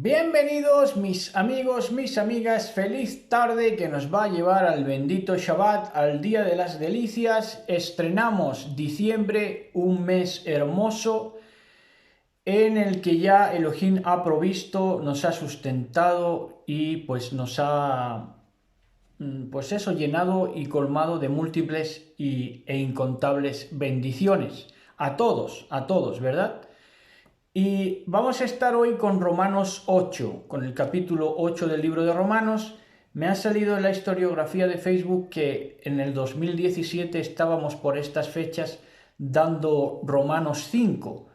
Bienvenidos mis amigos, mis amigas, feliz tarde que nos va a llevar al bendito Shabbat, al Día de las Delicias. Estrenamos diciembre, un mes hermoso en el que ya Elohim ha provisto, nos ha sustentado y pues nos ha, pues eso, llenado y colmado de múltiples e incontables bendiciones. A todos, ¿verdad? Y vamos a estar hoy con Romanos 8, con el capítulo 8 del libro de Romanos. Me ha salido en la historiografía de Facebook que en el 2017 estábamos por estas fechas dando Romanos 5.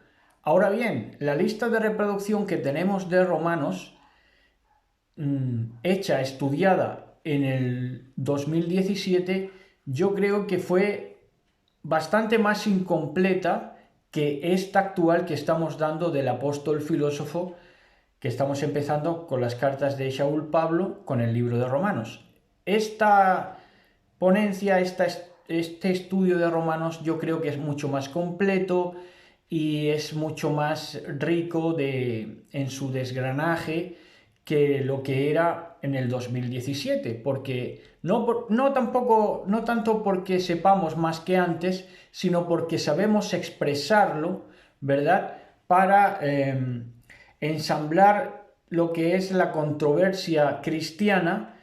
Ahora bien, la lista de reproducción que tenemos de Romanos, hecha, estudiada en el 2017, yo creo que fue bastante más incompleta que esta actual que estamos dando del apóstol filósofo, que estamos empezando con las cartas de Shaul Pablo con el libro de Romanos. Esta ponencia, este estudio de Romanos, yo creo que es mucho más completo y es mucho más rico en su desgranaje que lo que era en el 2017, porque no tanto porque sepamos más que antes, sino porque sabemos expresarlo, ¿verdad? Para ensamblar lo que es la controversia cristiana,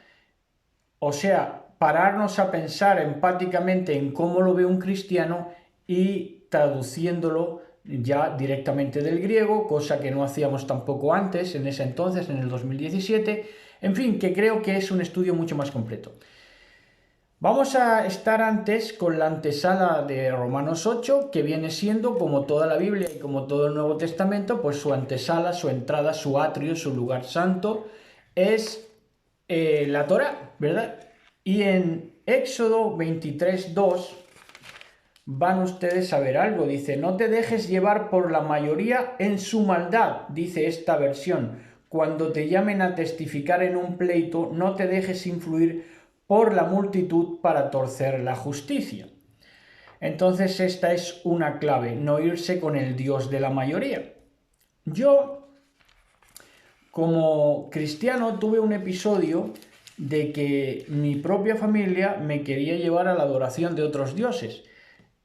o sea, pararnos a pensar empáticamente en cómo lo ve un cristiano y traduciéndolo ya directamente del griego, cosa que no hacíamos tampoco antes, en ese entonces, en el 2017. En fin, que creo que es un estudio mucho más completo. Vamos a estar antes con la antesala de Romanos 8, que viene siendo, como toda la Biblia y como todo el Nuevo Testamento, pues su antesala, su entrada, su atrio, su lugar santo, es la Torá, ¿verdad? Y en Éxodo 23:2 van ustedes a ver algo. Dice, no te dejes llevar por la mayoría en su maldad, dice esta versión. Cuando te llamen a testificar en un pleito, no te dejes influir por la multitud para torcer la justicia. Entonces esta es una clave, no irse con el Dios de la mayoría. Yo, como cristiano, tuve un episodio de que mi propia familia me quería llevar a la adoración de otros dioses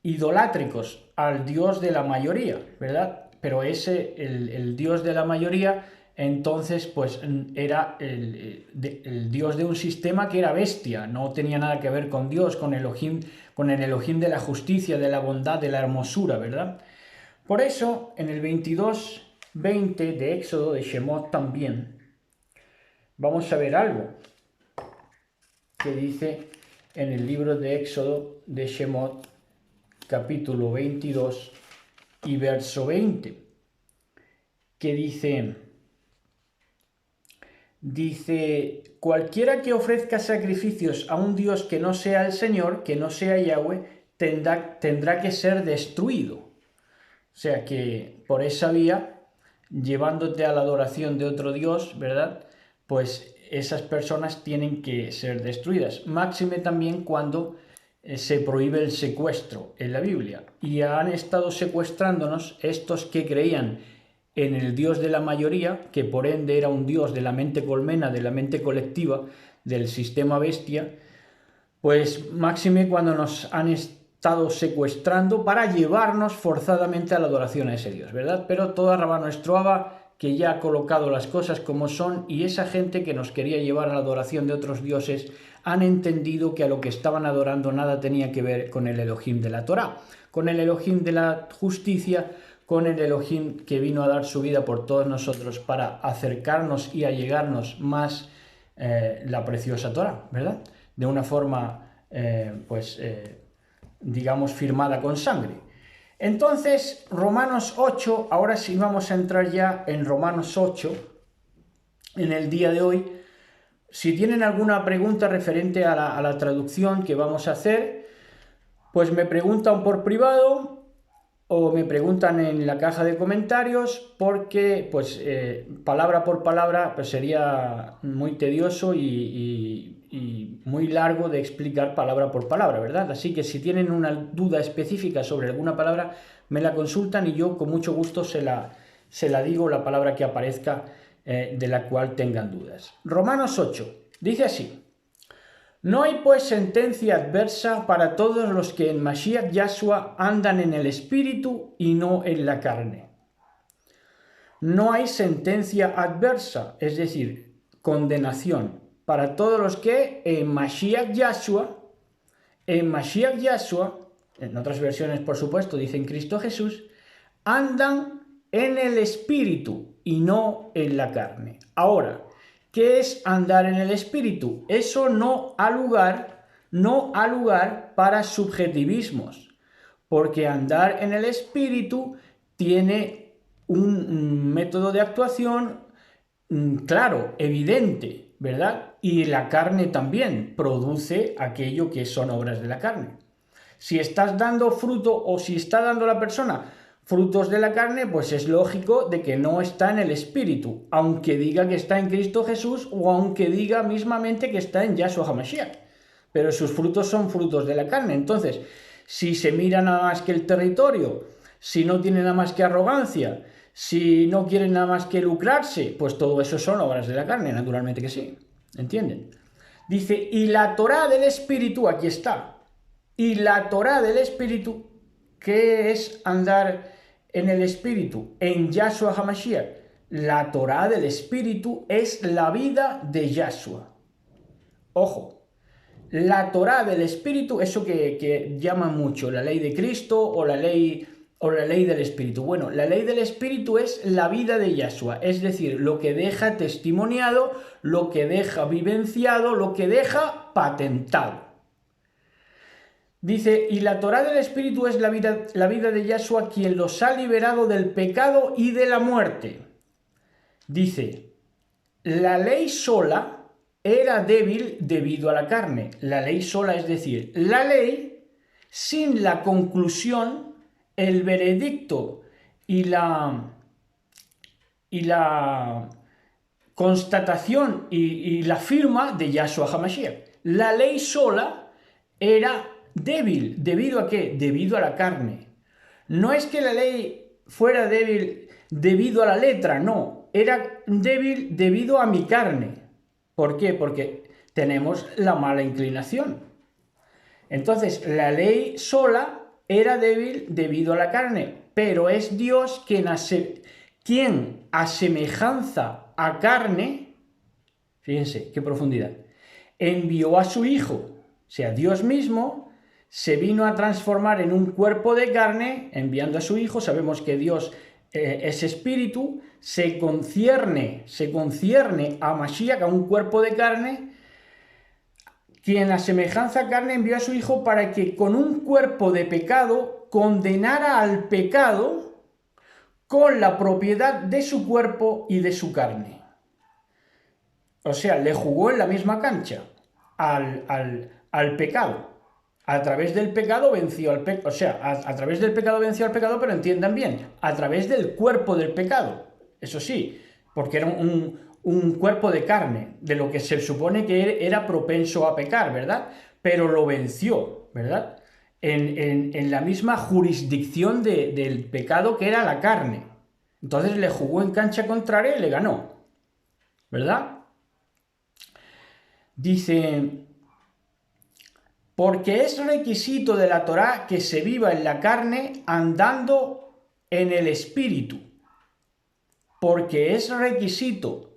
idolátricos, al Dios de la mayoría, ¿verdad? Pero el Dios de la mayoría, entonces, pues era el Dios de un sistema que era bestia, no tenía nada que ver con Dios, con el Elohim de la justicia, de la bondad, de la hermosura, ¿verdad? Por eso, en el 22:20 de Éxodo, de Shemot también, vamos a ver algo que dice en el libro de Éxodo de Shemot, capítulo 22 y verso 20, que dice, cualquiera que ofrezca sacrificios a un Dios que no sea el Señor, que no sea Yahweh, tendrá que ser destruido. O sea que por esa vía, llevándote a la adoración de otro Dios, ¿verdad? Pues esas personas tienen que ser destruidas. Máxime también cuando se prohíbe el secuestro en la Biblia. Y han estado secuestrándonos estos que creían en el Dios de la mayoría, que por ende era un Dios de la mente colmena, de la mente colectiva, del sistema bestia, pues máxime cuando nos han estado secuestrando para llevarnos forzadamente a la adoración a ese Dios, ¿verdad? Pero toda Rabá nuestro Abba, que ya ha colocado las cosas como son, y esa gente que nos quería llevar a la adoración de otros dioses han entendido que a lo que estaban adorando nada tenía que ver con el Elohim de la Torá, con el Elohim de la justicia, con el Elohim que vino a dar su vida por todos nosotros para acercarnos y allegarnos más la preciosa Torá, ¿verdad? De una forma, digamos, firmada con sangre. Entonces, Romanos 8, ahora sí vamos a entrar ya en Romanos 8, en el día de hoy. Si tienen alguna pregunta referente a la traducción que vamos a hacer, pues me preguntan por privado o me preguntan en la caja de comentarios, porque pues palabra por palabra pues sería muy tedioso y muy largo de explicar palabra por palabra, ¿verdad? Así que si tienen una duda específica sobre alguna palabra, me la consultan y yo con mucho gusto se la digo la palabra que aparezca de la cual tengan dudas. Romanos 8 dice así: no hay pues sentencia adversa para todos los que en Mashiach Yahshua andan en el Espíritu y no en la carne. No hay sentencia adversa, es decir, condenación, para todos los que en Mashiach Yahshua, en otras versiones por supuesto dicen Cristo Jesús, andan en el Espíritu y no en la carne. Ahora, ¿qué es andar en el Espíritu? Eso no ha lugar para subjetivismos, porque andar en el Espíritu tiene un método de actuación claro, evidente, ¿verdad? Y la carne también produce aquello que son obras de la carne. Si estás dando fruto o si está dando la persona frutos de la carne, pues es lógico de que no está en el Espíritu, aunque diga que está en Cristo Jesús o aunque diga mismamente que está en Yahshua HaMashiach. Pero sus frutos son frutos de la carne. Entonces, si se mira nada más que el territorio, si no tiene nada más que arrogancia, si no quiere nada más que lucrarse, pues todo eso son obras de la carne, naturalmente que sí. ¿Entienden? Dice, y la Torá del Espíritu, aquí está. Y la Torá del Espíritu, ¿qué es andar en el Espíritu? En Yahshua HaMashiach. La Torá del Espíritu es la vida de Yahshua. Ojo, la Torá del Espíritu, eso que llaman mucho, la ley de Cristo o la ley del Espíritu. Bueno, la ley del Espíritu es la vida de Yahshua, es decir, lo que deja testimoniado, lo que deja vivenciado, lo que deja patentado. Dice, y la Torá del Espíritu es la vida de Yahshua, quien los ha liberado del pecado y de la muerte. Dice, la ley sola era débil debido a la carne. La ley sola, es decir, la ley sin la conclusión, el veredicto y la constatación y la firma de Yahshua HaMashiach. La ley sola era débil. ¿Debido a qué? Debido a la carne. No es que la ley fuera débil debido a la letra, no. Era débil debido a mi carne. ¿Por qué? Porque tenemos la mala inclinación. Entonces, la ley sola era débil debido a la carne, pero es Dios quien a semejanza a carne, fíjense qué profundidad, envió a su Hijo, o sea, Dios mismo se vino a transformar en un cuerpo de carne, enviando a su Hijo. Sabemos que Dios es espíritu, se concierne a Mashiach, a un cuerpo de carne, quien a semejanza a carne envió a su Hijo para que con un cuerpo de pecado condenara al pecado con la propiedad de su cuerpo y de su carne. O sea, le jugó en la misma cancha al pecado. A través del pecado venció al pecado. O sea, a través del pecado venció al pecado, pero entiendan bien, a través del cuerpo del pecado. Eso sí, porque era un cuerpo de carne, de lo que se supone que era propenso a pecar, ¿verdad? Pero lo venció, ¿verdad? En la misma jurisdicción del pecado que era la carne. Entonces le jugó en cancha contraria y le ganó, ¿verdad? Dice, porque es requisito de la Torá que se viva en la carne andando en el Espíritu. Porque es requisito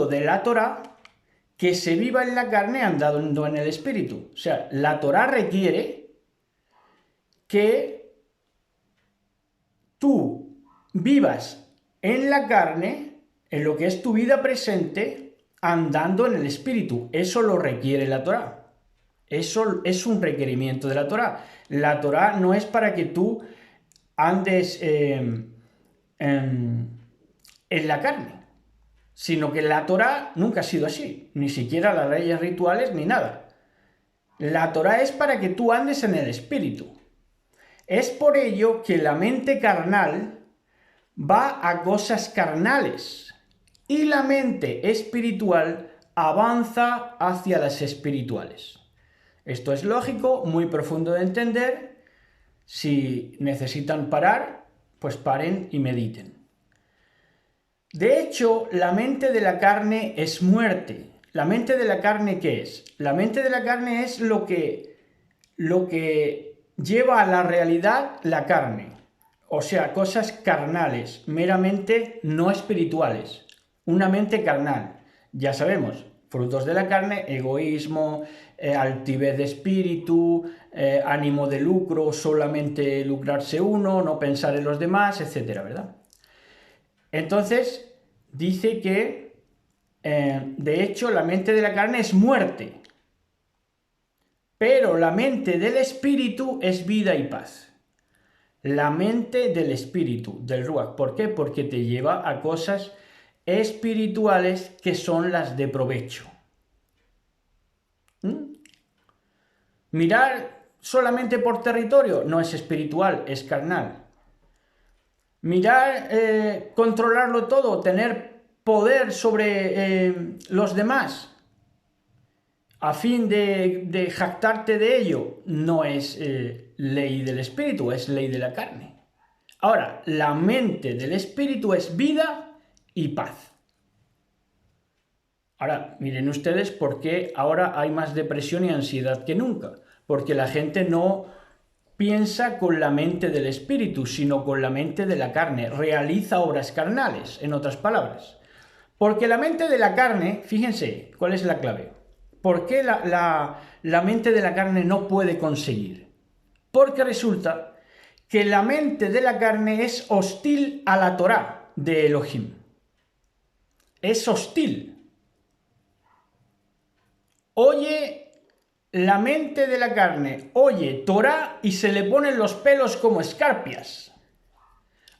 de la Torá que se viva en la carne andando en el Espíritu. O sea, la Torá requiere que tú vivas en la carne, en lo que es tu vida presente, andando en el Espíritu. Eso lo requiere la Torá. Eso es un requerimiento de la Torá. La Torá no es para que tú andes en la carne, sino que la Torá nunca ha sido así, ni siquiera las leyes rituales ni nada. La Torá es para que tú andes en el Espíritu. Es por ello que la mente carnal va a cosas carnales y la mente espiritual avanza hacia las espirituales. Esto es lógico, muy profundo de entender. Si necesitan parar, pues paren y mediten. De hecho, la mente de la carne es muerte. ¿La mente de la carne qué es? La mente de la carne es lo que lleva a la realidad la carne. O sea, cosas carnales, meramente no espirituales. Una mente carnal. Ya sabemos, frutos de la carne, egoísmo, altivez de espíritu, ánimo de lucro, solamente lucrarse uno, no pensar en los demás, etcétera, ¿verdad? Entonces, dice que, de hecho, la mente de la carne es muerte, pero la mente del espíritu es vida y paz. La mente del espíritu, del Ruach. ¿Por qué? Porque te lleva a cosas espirituales que son las de provecho. Mirar solamente por territorio no es espiritual, es carnal. Mirar, controlarlo todo, tener poder sobre los demás, a fin de jactarte de ello, no es ley del espíritu, es ley de la carne. Ahora, la mente del espíritu es vida y paz. Ahora, miren ustedes por qué ahora hay más depresión y ansiedad que nunca. Porque la gente no piensa con la mente del espíritu, sino con la mente de la carne. Realiza obras carnales, en otras palabras. Porque la mente de la carne, fíjense, ¿cuál es la clave? ¿Por qué la mente de la carne no puede conseguir? Porque resulta que la mente de la carne es hostil a la Torá de Elohim. Es hostil. Oye, la mente de la carne oye Torá y se le ponen los pelos como escarpias.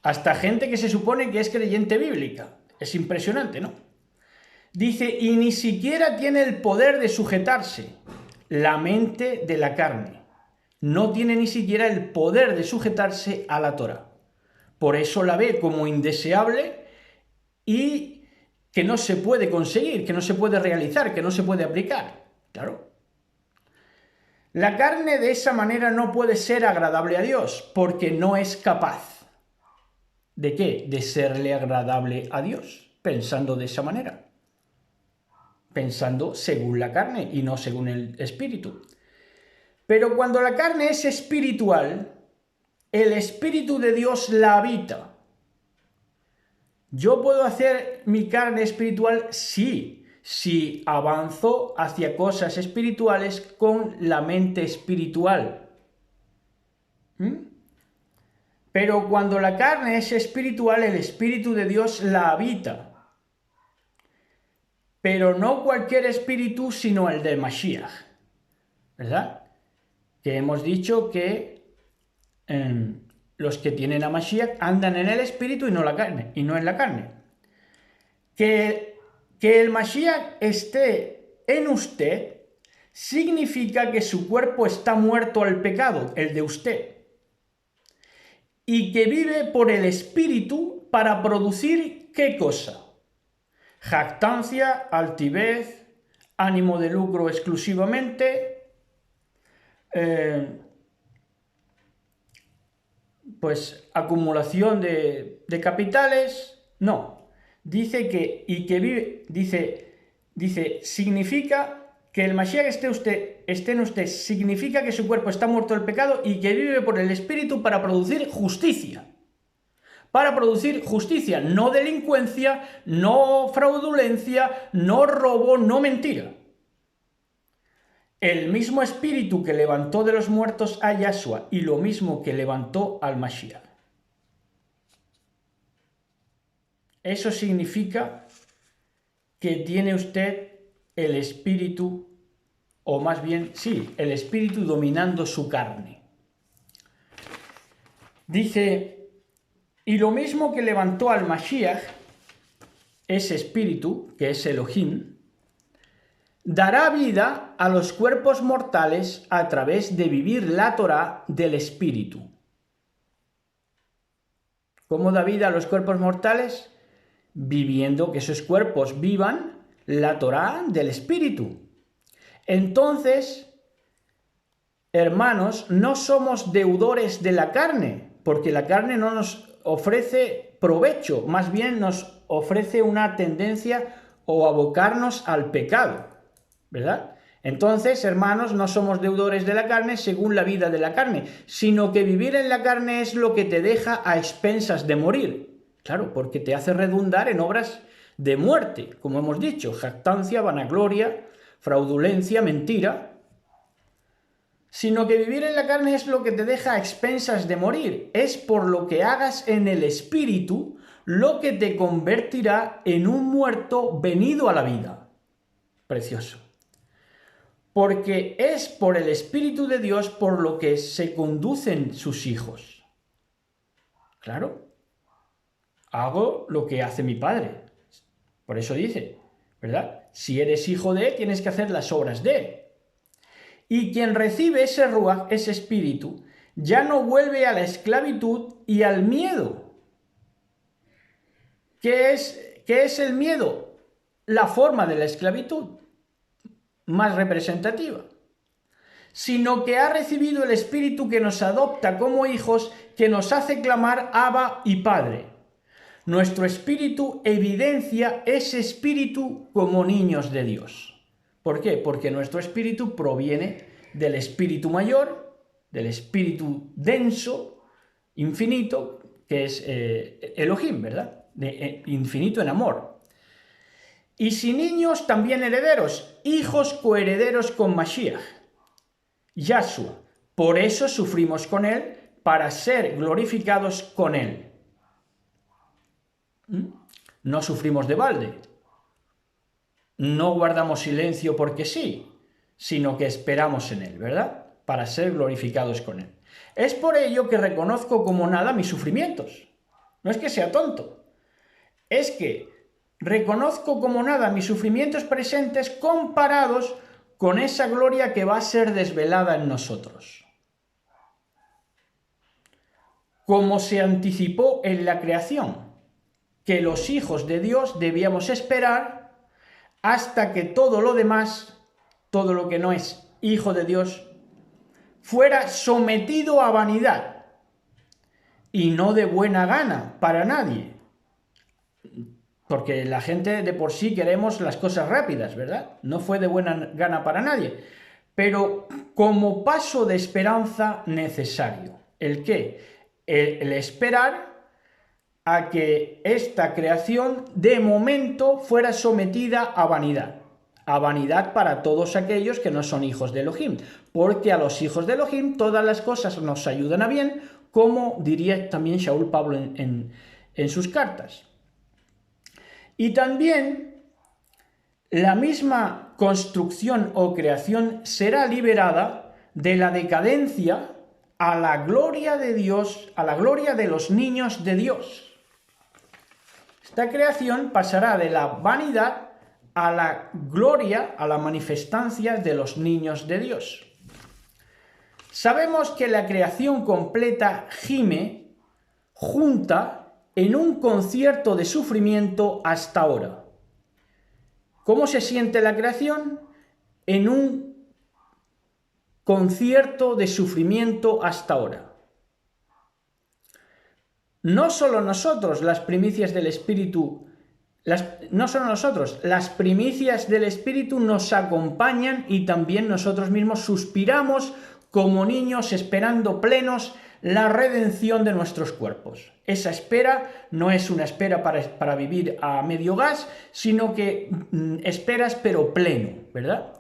Hasta gente que se supone que es creyente bíblica. Es impresionante, ¿no? Dice, y ni siquiera tiene el poder de sujetarse. La mente de la carne no tiene ni siquiera el poder de sujetarse a la Torá. Por eso la ve como indeseable y que no se puede conseguir, que no se puede realizar, que no se puede aplicar. Claro. La carne de esa manera no puede ser agradable a Dios, porque no es capaz. ¿De qué? De serle agradable a Dios, pensando de esa manera. Pensando según la carne y no según el espíritu. Pero cuando la carne es espiritual, el espíritu de Dios la habita. ¿Yo puedo hacer mi carne espiritual? Sí, si avanzo hacia cosas espirituales con la mente espiritual. Pero cuando la carne es espiritual, el espíritu de Dios la habita. Pero no cualquier espíritu, sino el de Mashiach. ¿Verdad? Que hemos dicho que los que tienen a Mashiach andan en el espíritu y no la carne, y no en la carne. Que el Mashiach esté en usted significa que su cuerpo está muerto al pecado, el de usted, y que vive por el espíritu para producir ¿qué cosa? Jactancia, altivez, ánimo de lucro exclusivamente, pues acumulación de capitales. No, dice que vive, dice significa que el Mashiach esté en usted, significa que su cuerpo está muerto del pecado y que vive por el espíritu para producir justicia. Para producir justicia, no delincuencia, no fraudulencia, no robo, no mentira. El mismo espíritu que levantó de los muertos a Yahshua y lo mismo que levantó al Mashiach. Eso significa que tiene usted el espíritu, o más bien, sí, el espíritu dominando su carne. Dice, y lo mismo que levantó al Mashiach, ese espíritu, que es Elohim, dará vida a los cuerpos mortales a través de vivir la Torá del espíritu. ¿Cómo da vida a los cuerpos mortales? Viviendo que esos cuerpos vivan la Torá del espíritu. Entonces, hermanos, no somos deudores de la carne, porque la carne no nos ofrece provecho, más bien nos ofrece una tendencia o abocarnos al pecado, ¿verdad? Entonces, hermanos, no somos deudores de la carne según la vida de la carne, sino que vivir en la carne es lo que te deja a expensas de morir. Claro, porque te hace redundar en obras de muerte, como hemos dicho, jactancia, vanagloria, fraudulencia, mentira. Sino que vivir en la carne es lo que te deja a expensas de morir. Es por lo que hagas en el espíritu lo que te convertirá en un muerto venido a la vida. Precioso. Porque es por el Espíritu de Dios por lo que se conducen sus hijos. Claro, hago lo que hace mi Padre. Por eso dice, ¿verdad? Si eres hijo de Él, tienes que hacer las obras de Él. Y quien recibe ese ruaj, ese espíritu, ya no vuelve a la esclavitud y al miedo. ¿Qué es el miedo? La forma de la esclavitud más representativa. Sino que ha recibido el Espíritu que nos adopta como hijos, que nos hace clamar Abba y Padre. Nuestro espíritu evidencia ese espíritu como niños de Dios. ¿Por qué? Porque nuestro espíritu proviene del espíritu mayor, del espíritu denso, infinito, que es Elohim, ¿verdad? Infinito en amor. Y si niños, también herederos, hijos coherederos con Mashiach, Yahshua. Por eso sufrimos con Él, para ser glorificados con Él. No sufrimos de balde. No guardamos silencio porque sí, sino que esperamos en Él, ¿verdad? Para ser glorificados con Él. Es por ello que reconozco como nada mis sufrimientos. No es que sea tonto. Es que reconozco como nada mis sufrimientos presentes comparados con esa gloria que va a ser desvelada en nosotros. Como se anticipó en la creación, que los hijos de Dios debíamos esperar hasta que todo lo demás, todo lo que no es hijo de Dios, fuera sometido a vanidad y no de buena gana para nadie. Porque la gente de por sí queremos las cosas rápidas, ¿verdad? No fue de buena gana para nadie. Pero como paso de esperanza necesario. ¿El qué? El esperar a que esta creación de momento fuera sometida a vanidad. A vanidad para todos aquellos que no son hijos de Elohim. Porque a los hijos de Elohim todas las cosas nos ayudan a bien, como diría también Shaul Pablo en sus cartas. Y también la misma construcción o creación será liberada de la decadencia a la gloria de Dios, a la gloria de los niños de Dios. Esta creación pasará de la vanidad a la gloria, a la manifestancia de los niños de Dios. Sabemos que la creación completa gime junta en un concierto de sufrimiento hasta ahora. ¿Cómo se siente la creación? En un concierto de sufrimiento hasta ahora. No solo nosotros, las primicias del Espíritu, las primicias del Espíritu nos acompañan y también nosotros mismos suspiramos como niños esperando plenos la redención de nuestros cuerpos. Esa espera no es una espera para vivir a medio gas, sino que esperas pero pleno, ¿verdad?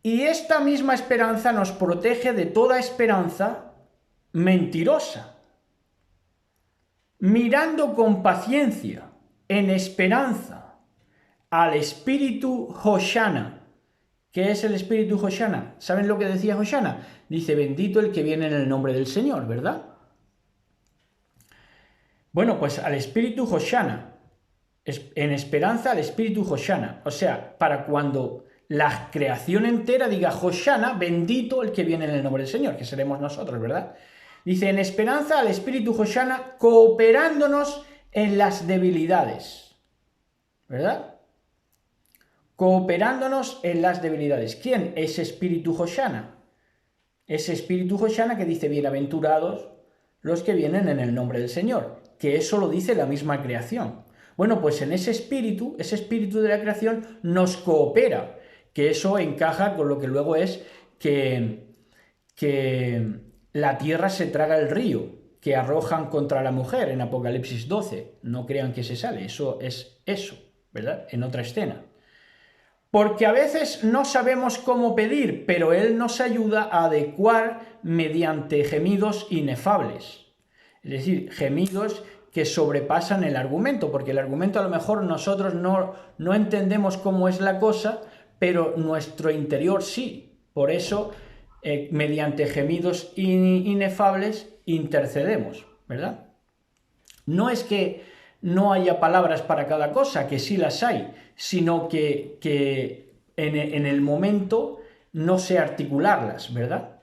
Y esta misma esperanza nos protege de toda esperanza mentirosa, mirando con paciencia, en esperanza, al Espíritu Hoshana. ¿Qué es el Espíritu Hoshana? ¿Saben lo que decía Hoshana? Dice, bendito el que viene en el nombre del Señor, ¿verdad? Bueno, pues al Espíritu Hoshana, en esperanza al Espíritu Hoshana. O sea, para cuando la creación entera diga Hoshana, bendito el que viene en el nombre del Señor, que seremos nosotros, ¿verdad? Dice, en esperanza al Espíritu Hoshana, cooperándonos en las debilidades, ¿verdad? Cooperándonos en las debilidades. ¿Quién? Ese Espíritu Hoshana. Ese Espíritu Hoshana que dice, bienaventurados los que vienen en el nombre del Señor, que eso lo dice la misma creación. Bueno, pues en ese espíritu de la creación nos coopera, que eso encaja con lo que luego es que la tierra se traga el río, que arrojan contra la mujer en Apocalipsis 12. No crean que se sale, eso es eso, ¿verdad? En otra escena. Porque a veces no sabemos cómo pedir, pero Él nos ayuda a adecuar mediante gemidos inefables. Es decir, gemidos que sobrepasan el argumento, porque el argumento a lo mejor nosotros no entendemos cómo es la cosa, pero nuestro interior sí. Por eso, mediante gemidos inefables, intercedemos, ¿verdad? No es que no haya palabras para cada cosa, que sí las hay, sino que en el momento no sé articularlas, ¿verdad?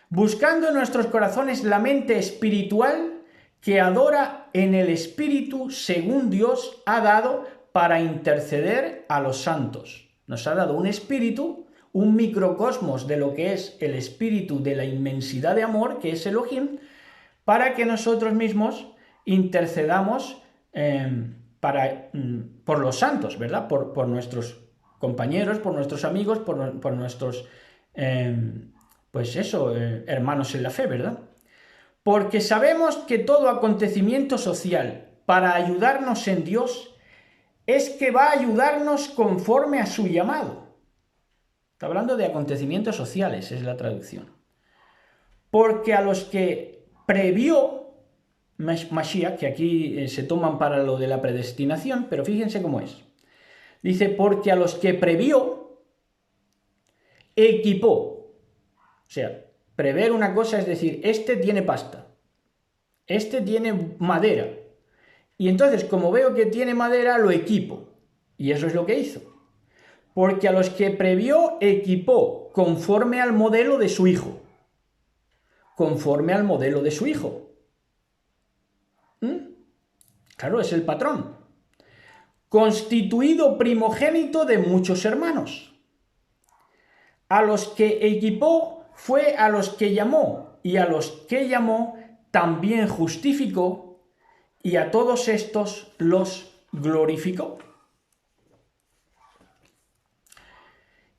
Buscando en nuestros corazones la mente espiritual que adora en el Espíritu según Dios ha dado para interceder a los santos. Nos ha dado un espíritu, un microcosmos de lo que es el espíritu de la inmensidad de amor, que es Elohim, para que nosotros mismos intercedamos por los santos, ¿verdad? Por nuestros compañeros, por nuestros amigos, por nuestros, hermanos en la fe, ¿verdad? Porque sabemos que todo acontecimiento social para ayudarnos en Dios es que va a ayudarnos conforme a su llamado. Está hablando de acontecimientos sociales, es la traducción. Porque a los que previó Mashiach, que aquí se toman para lo de la predestinación, pero fíjense cómo es. Dice, porque a los que previó, equipó. O sea, prever una cosa es decir, este tiene pasta, este tiene madera, y entonces como veo que tiene madera, lo equipo. Y eso es lo que hizo. Porque a los que previó, equipó conforme al modelo de su hijo. Conforme al modelo de su hijo. Claro, es el patrón. Constituido primogénito de muchos hermanos. A los que equipó fue a los que llamó, y a los que llamó también justificó, y a todos estos los glorificó.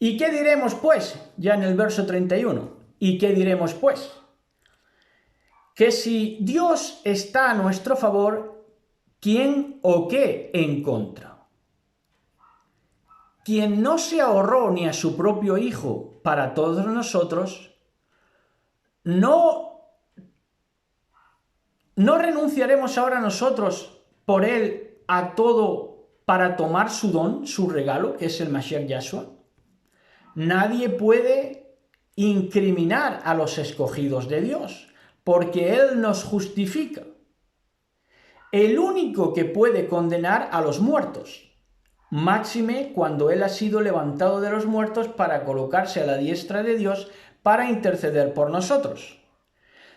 ¿Y qué diremos pues? Ya en el verso 31. ¿Y qué diremos pues? Que si Dios está a nuestro favor, ¿quién o qué en contra? Quien no se ahorró ni a su propio Hijo para todos nosotros, ¿no renunciaremos ahora nosotros por Él a todo para tomar su don, su regalo, que es el Mashiach Yahshua? Nadie puede incriminar a los escogidos de Dios, porque Él nos justifica. El único que puede condenar a los muertos, máxime cuando Él ha sido levantado de los muertos para colocarse a la diestra de Dios para interceder por nosotros.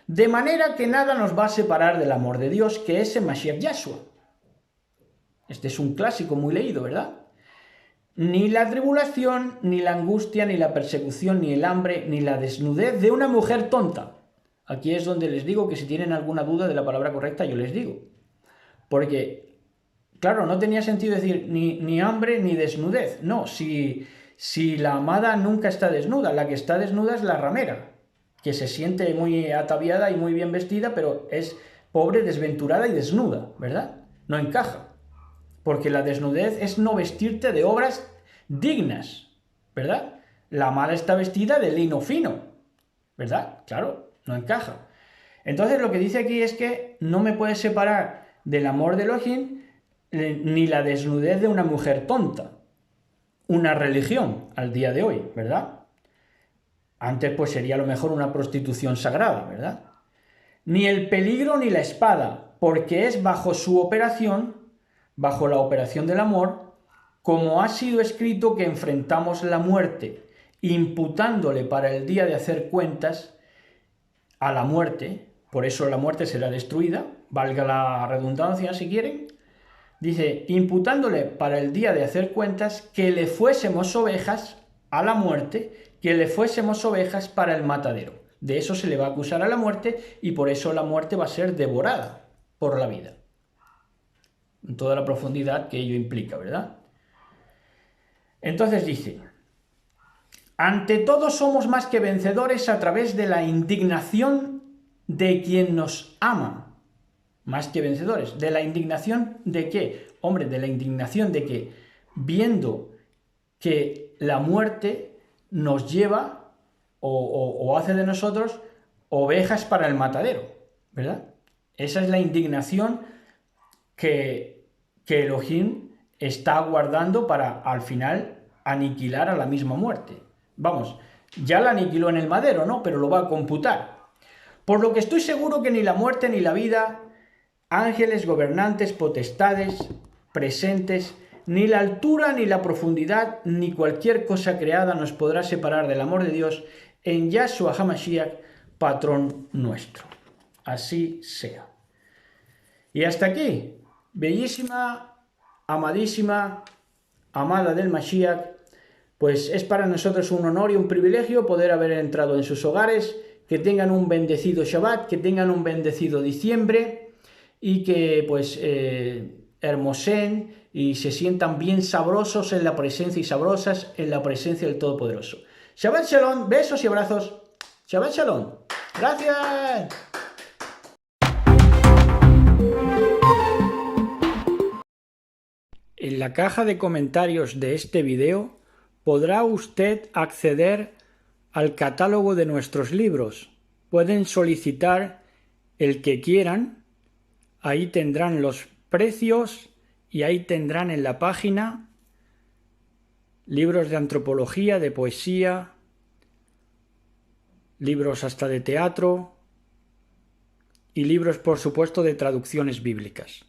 De manera que nada nos va a separar del amor de Dios, que es el Mashiach Yahshua. Este es un clásico muy leído, ¿verdad? Ni la tribulación, ni la angustia, ni la persecución, ni el hambre, ni la desnudez de una mujer tonta. Aquí es donde les digo que si tienen alguna duda de la palabra correcta, yo les digo. Porque, claro, no tenía sentido decir ni hambre ni desnudez. No, si la amada nunca está desnuda, la que está desnuda es la ramera, que se siente muy ataviada y muy bien vestida, pero es pobre, desventurada y desnuda, ¿verdad? No encaja. Porque la desnudez es no vestirte de obras dignas, ¿verdad? La amada está vestida de lino fino, ¿verdad? Claro, no encaja. Entonces lo que dice aquí es que no me puede separar del amor de Elohim ni la desnudez de una mujer tonta, una religión al día de hoy, ¿verdad? Antes pues sería a lo mejor una prostitución sagrada, ¿verdad? Ni el peligro ni la espada, porque es bajo su operación, bajo la operación del amor, como ha sido escrito que enfrentamos la muerte, imputándole para el día de hacer cuentas a la muerte, por eso la muerte será destruida, valga la redundancia si quieren, dice, imputándole para el día de hacer cuentas que le fuésemos ovejas a la muerte, que le fuésemos ovejas para el matadero. De eso se le va a acusar a la muerte y por eso la muerte va a ser devorada por la vida. En toda la profundidad que ello implica, ¿verdad? Entonces dice, ante todo somos más que vencedores a través de la indignación de quien nos ama. Más que vencedores. ¿De la indignación de qué? Hombre, de la indignación de que, viendo que la muerte nos lleva o hace de nosotros ovejas para el matadero, ¿verdad? Esa es la indignación que Elohim está guardando para, al final, aniquilar a la misma muerte. Vamos, ya la aniquiló en el madero, ¿no? Pero lo va a computar. Por lo que estoy seguro que ni la muerte ni la vida, ángeles, gobernantes, potestades, presentes, ni la altura ni la profundidad, ni cualquier cosa creada nos podrá separar del amor de Dios en Yahshua HaMashiach, patrón nuestro. Así sea. Y hasta aquí, bellísima, amadísima, amada del Mashiach, pues es para nosotros un honor y un privilegio poder haber entrado en sus hogares, que tengan un bendecido Shabbat, que tengan un bendecido diciembre y que pues hermosen y se sientan bien sabrosos en la presencia y sabrosas en la presencia del Todopoderoso. Shabbat Shalom, besos y abrazos. Shabbat Shalom. Gracias. En la caja de comentarios de este video podrá usted acceder al catálogo de nuestros libros. Pueden solicitar el que quieran, ahí tendrán los precios y ahí tendrán en la página libros de antropología, de poesía, libros hasta de teatro y libros, por supuesto, de traducciones bíblicas.